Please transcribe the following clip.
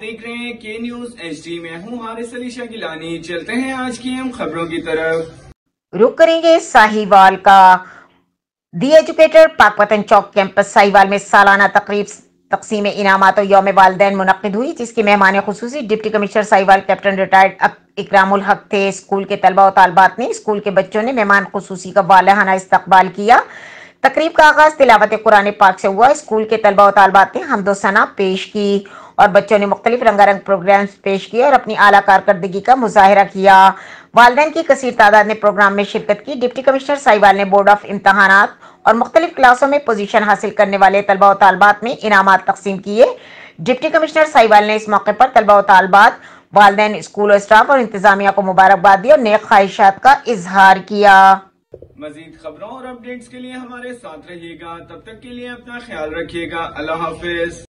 देख रहे हैं के न्यूज HD। मैं हूं हारिस अली शाह गिलानी। चलते हैं आज की हम खबरों की तरफ। रुक करेंगे साहिवाल का। दी एजुकेटर पाकवतन चौक कैंपस साहिवाल में सालाना तकरीब तकसीम इनामात और यौम वालिदैन मुनक्किद हुई, जिसकी मेहमान खुसूसी deputy commissioner Sahiwal captain retired Ikramul Haq थे। स्कूल के तलबा और तालबात ने स्कूल के बच्चों ने मेहमान खुसूसी का वालहाना इस्तकबाल किया। तकरीब का आगाज तिलावत कुरान पाक से हुआ। स्कूल के तलबा और तालबात ने हम्दो सना पेश की और बच्चों ने मुख्तलिफ रंगारंग प्रोग्राम्स पेश किए और अपनी आला कारकर्दगी का मुजाहिरा किया। वालिदैन की कसीर तादाद ने प्रोग्राम में शिरकत की। डिप्टी कमिश्नर साहिवाल ने बोर्ड ऑफ इम्तहानात और मुख्तलिफ क्लासों में पोजीशन हासिल करने वाले तलबा और तालबात में इनामात तकसीम किए। डिप्टी कमिश्नर साहिवाल ने इस मौके पर तलबा और तालबात, वालिदैन, स्कूल और स्टाफ और इंतजामिया को मुबारकबाद दी और नेक ख्वाहिशात का इजहार किया। मजीद खबरों और अपडेट्स के लिए हमारे साथ रहिएगा। तब तक के लिए अपना ख्याल रखिएगा। अल्लाह हाफिज।